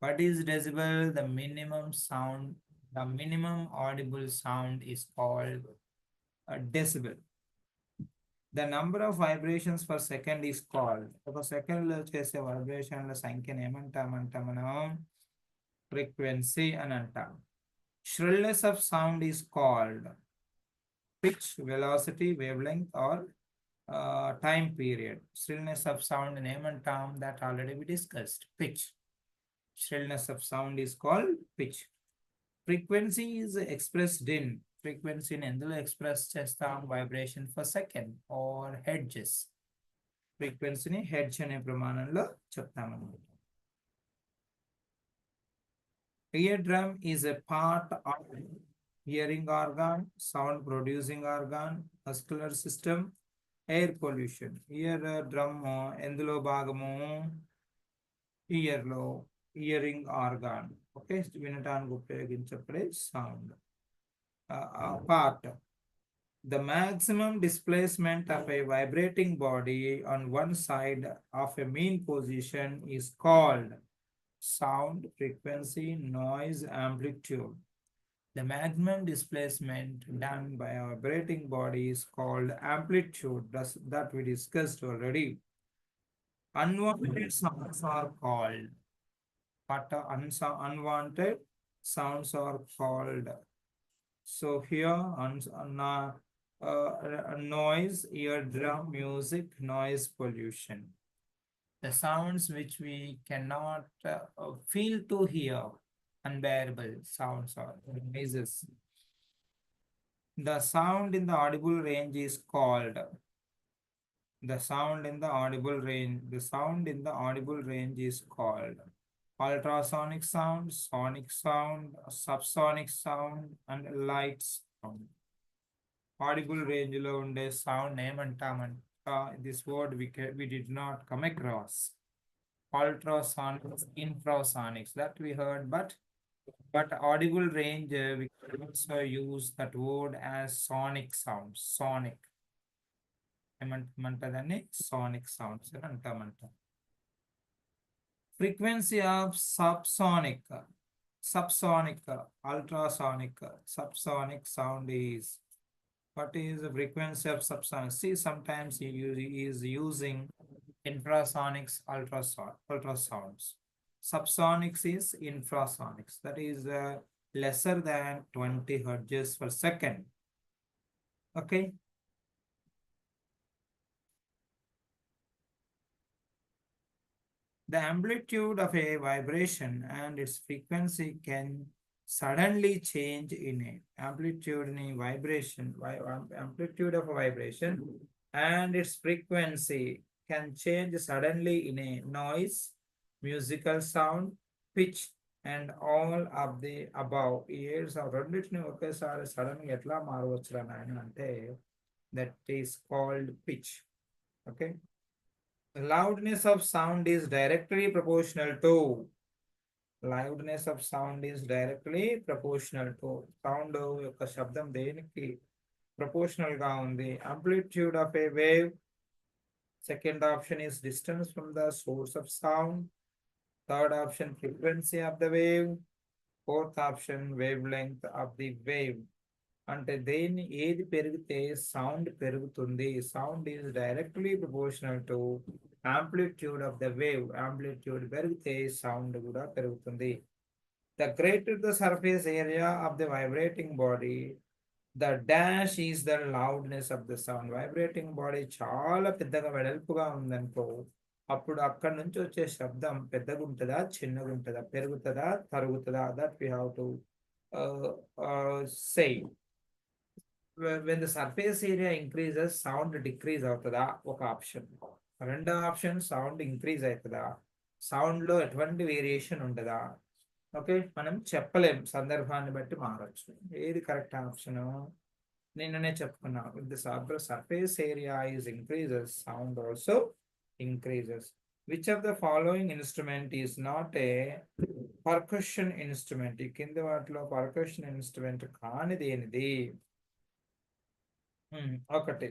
What is decibel? The minimum sound, the minimum audible sound is called a decibel. The number of vibrations per second is called. ఒక second లో చేసే వైబ్రేషన్ల సంఖ్యను ఏమంటామంట మనం frequency అని అంటాం. Shrillness of sound is called pitch, velocity, wavelength, or time period. Shrillness of sound name and term that already we discussed. Pitch. Shrillness of sound is called pitch. Frequency is expressed in frequency in ఎందులో express చేస్తాం vibration per second or hertz. Frequency ని hertz అనే ప్రమాణంలో చెప్తామన్నమాట. Eardrum is a part of hearing organ, sound producing organ, muscular system, air pollution. Ear drum ఎందులో భాగము year లో earring organ okay వినటానికి ఉపయోగించబడే sound part. The maximum displacement of a vibrating body on one side of a mean position is called sound, frequency, noise, amplitude. The maximum displacement done by a vibrating body is called amplitude. That we discussed already. Unwanted sounds are called. What unwanted sounds are called? So here noise, eardrum, music, noise pollution. The sounds which we cannot feel to hear, unbearable sounds or noises. The sound in the audible range is called. The sound in the audible range. The sound in the audible range is called ultrasonic sound, sonic sound, subsonic sound, and light sound. Audible range lo unde sound ఏమంటామంట this word we did not come across. Ultrasonics, infrasonics that we heard, but audible range we can also use that word as sonic sounds. Sonic ఏమంటామంటదాన్ని sonic sounds అని అంటామంట. Frequency of subsonic, ultrasonic, subsonic sound is. What is the frequency of subsonic? See, sometimes he is using infrasonics, ultrasounds. Subsonics is infrasonics. That is lesser than 20 hertz per second. Okay. The amplitude of a vibration and its frequency can suddenly change in a amplitude of a vibration and its frequency can change suddenly in a noise, musical sound, pitch, and all of the above. Ears are రెండిటిని ఒకేసారి sudden గా ఎట్లా మారవచ్చురా నాయన అంటే that is called pitch. Okay. The loudness of sound is directly proportional to loudness of sound is directly proportional to sound యొక్క శబ్దం దేనికి proportional గా ఉంది amplitude of a wave. Second option is distance from the source of sound. Third option frequency of the wave. Fourth option wavelength of the wave. అంటే దేన్ని ఏది పెరిగితే sound పెరుగుతుంది. Sound is directly proportional to amplitude of the wave. Amplitude పెరిగితే sound కూడా పెరుగుతుంది. The greater the surface area of the vibrating body, the dash is the loudness of the sound. Vibrating body చాలా పెద్దగా వెడల్పుగా ఉందనుకో, అప్పుడు అక్కడ నుంచి వచ్చే శబ్దం పెద్దగా ఉంటుందా, చిన్నగా ఉంటుందా, పెరుగుతుందా, తరుగుతుందా, that we have to say. when the surface area increases, sound decrease అవుతుందా, ఒక ఆప్షన్. రెండో ఆప్షన్, సౌండ్ ఇంక్రీజ్ అవుతుందా, సౌండ్ లో ఎటువంటి వేరియేషన్ ఉంటుందా. ఓకే, మనం చెప్పలేం, సందర్భాన్ని బట్టి మారచ్చు. ఏది కరెక్ట్ ఆప్షన్? నిన్ననే చెప్పుకున్నా, with the surface area is increases, sound also increases. Which of the following instrument is not a percussion instrument? ఈ కింద వాటిలో పర్కషన్ ఇన్స్ట్రుమెంట్ కానిది ఏనిది? ఒకటి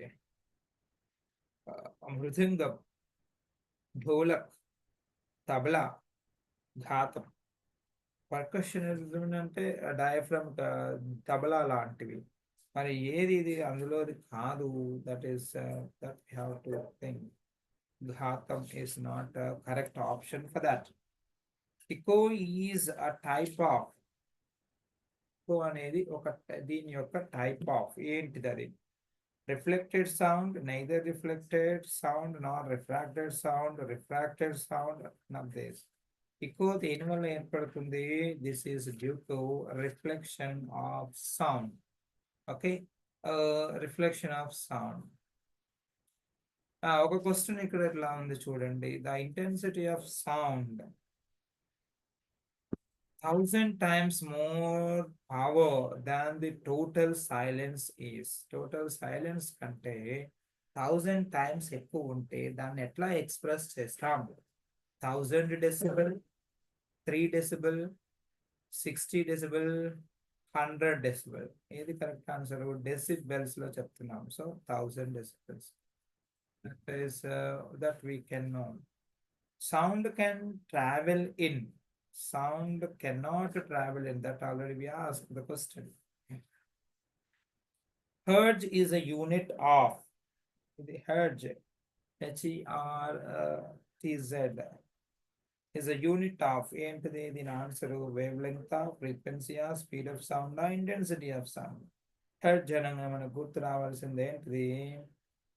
మృదంగం, ఢోలక్, తబలా, ఘాతం. పర్కషన్ అంటే డయాఫ్రమ్, తబలా లాంటివి. మరి ఏది ఇది అందులోది కాదు? That is that have to think. Ghatam is not correct option for that. Echo is a type of, echo అనేది ఒక దీని యొక్క టైప్ ఆఫ్ ఏంటిది అది? Reflected sound, neither reflected sound nor refracted sound, refracted sound, none of this. Echo దేని వల్ల ఏర్పడుతుంది? This is due to reflection of sound. Okay, reflection of sound. ఒక క్వశ్చన్ ఇక్కడ ఎట్లా ఉంది చూడండి. The intensity of sound 1,000 times more power than the total silence is. Total silence కంటే 1,000 times ఎక్కువ ఉంటే దాన్ని ఎట్లా ఎక్స్ప్రెస్ చేస్తాం? 1000 డెసిబెల్, 3 డెసిబెల్, 60 డెసిబెల్, 100 డెసిబెల్. ఏది కరెక్ట్ ఆన్సర్? డెసిబెల్స్ లో చెప్తున్నాం. So 1000 decibels. That is that we can know. Sound can travel in, sound cannot travel in. That already we asked the question. Hertz is a unit of, the hertz, HERTZ, is a unit of ఏంటిది? దీని answer wavelength, frequency, speed of sound, intensity of sound. Hertz అనగా మనకు గుర్తు రావాల్సింది ఏంటిది?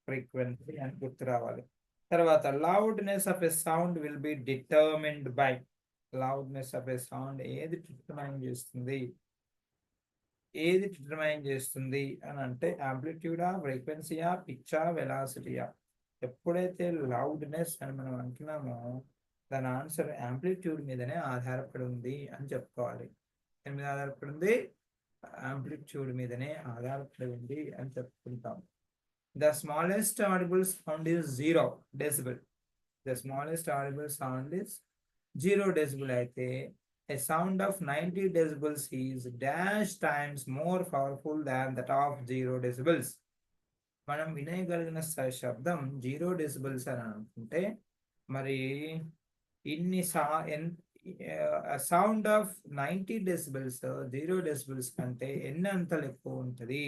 Frequency అని గుర్తు రావాలి. తర్వాత loudness of a sound will be determined by. Loudness of a sound ఏది డిటర్మైన్ చేస్తుంది? ఏది డిటర్మైన్ చేస్తుంది అని అంటే యాంప్లిట్యూడా, ఫ్రీక్వెన్సీయా, పిచ్చా, వెలాసిటీయా? ఎప్పుడైతే లౌడ్నెస్ అని మనం అంటున్నామో దాని ఆన్సర్ యాంప్లిట్యూడ్ మీదనే ఆధారపడి ఉంది అని చెప్పుకోవాలి. దీని మీద ఆధారపడి ఉంది, యాంప్లిట్యూడ్ మీదనే ఆధారపడి ఉంది అని చెప్పుకుంటాం. The smallest audible sound is 0 decibel. The smallest audible sound is 0 decibel అయితే a sound of 90 decibels is dash times more powerful than that of 0 decibels. మనం వినయగలిగిన శబ్దం 0 decibels అని అనుకుంటే మరి ఇన్ని సౌండ్ ఆఫ్ 90 డెసిబెల్స్ 0 డెసిబెల్స్ కంటే ఎన్ని అంతలు ఎక్కువ ఉంటుంది?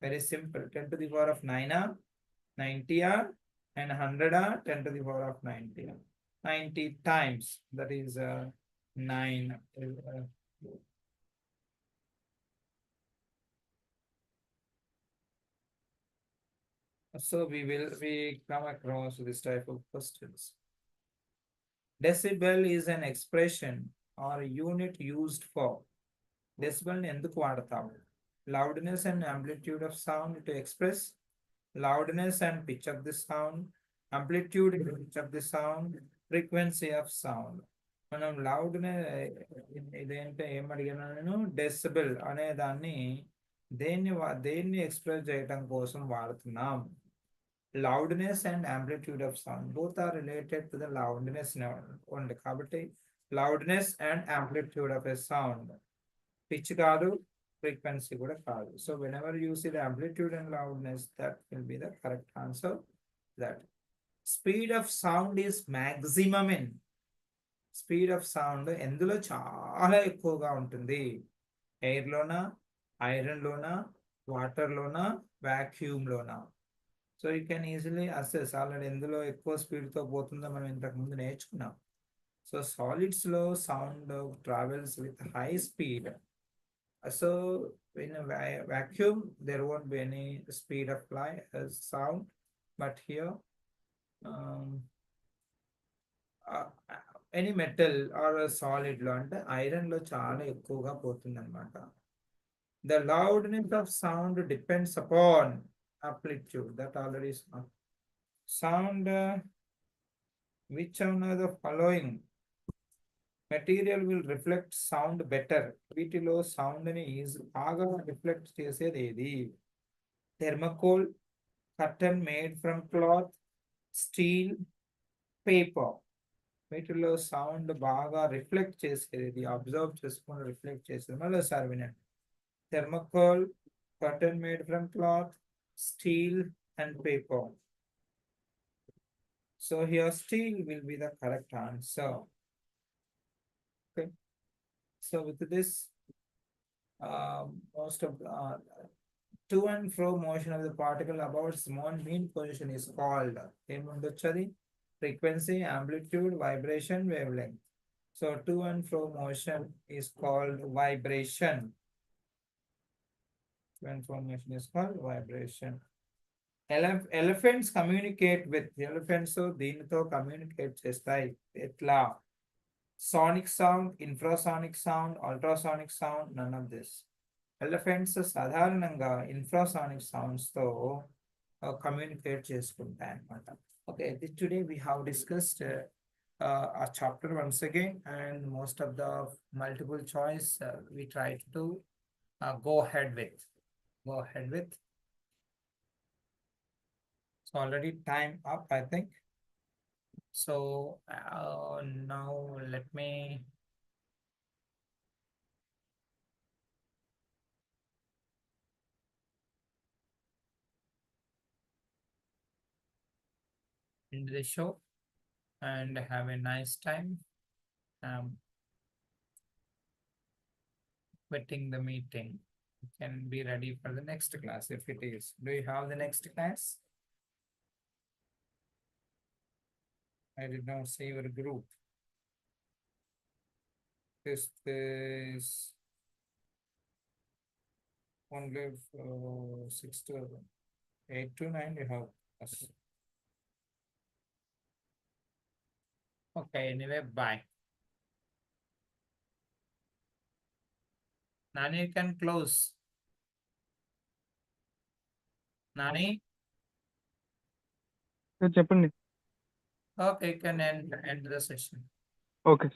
Very simple. 10 to the power of 9, 90 and 100, 10 to the power of 90. 90 times, that is 9. So we come across this type of questions. Decibel is an expression or unit used for. Decibel ఎందుకు వాడతాం? Loudness and amplitude of sound to express loudness and pitch of the sound, amplitude and pitch of the sound, frequency of sound. మనం loudness ఇదేంటే ఏం అడిగాను నేను? Decibel అనే దాన్ని దేన్ని express చేయడం కోసం వాడుతున్నాం? Loudness and amplitude of sound both are related to the loudness only. కాబట్టి loudness and amplitude of a sound. Pitch కాదు, frequency కూడా కాదు. So whenever you see the amplitude and loudness, that will be the correct answer. That speed of sound is maximum in. Speed of sound ఎందులో చాలా ఎక్కువగా ఉంటుంది? ఎయిర్లోనా, iron లోనా, water లోనా, వాక్యూమ్ లోనా? So you can easily assess already ఎందులో ఎక్కువ స్పీడ్తో పోతుందో మనం ఇంతకు ముందు నేర్చుకున్నాం. సో సాలిడ్స్లో sound travels with high speed. So in a vacuum there won't be any speed of light sound, but here um, any metal are solid లో అంటే ఐరన్ లో చాలా ఎక్కువగా పోతుంది అనమాట. The loudness of sound depends upon amplitude that already sound which one of the following material will reflect sound better? వీటిలో sound ని బాగా రిఫ్లెక్ట్ చేసేది ఏది? Thermocol, curtain made from cloth, steel, paper. వీటిలో సౌండ్ బాగా రిఫ్లెక్ట్ చేసేది, అబ్జర్వ్ చేసుకుని రిఫ్లెక్ట్ చేసేది. మళ్ళీసారి వినండి. Thermocol, curtain made from cloth, steel and paper. So here steel will be the correct answer. Okay. So with this, most of to and fro motion of the particle about its mean position is called frequency, amplitude, vibration, wavelength. So to and fro motion is called vibration. To and fro motion is called vibration. Elephants communicate with elephants, so దీనితో communicate చేస్తాయి ఎట్లా? sonic sound, infrasonic sound, ultrasonic sound, none of this. Elephants సాధారణంగా infrasonic sounds తో communicate చేసుకుంటాయి అన్నమాట. Okay, today we have discussed a chapter once again, and most of the multiple choice we try to go ahead with. It's already time up, I think. So now let me end the show and have a nice time. Quitting the meeting. You can be ready for the next class if it is. Do you have the next class? I did not see your group. This is only 6 to 8 to 9 you have class. Okay, anyway, bye. Nani, you can close. Nani? చెప్పండి. Okay, you can end the session. Okay.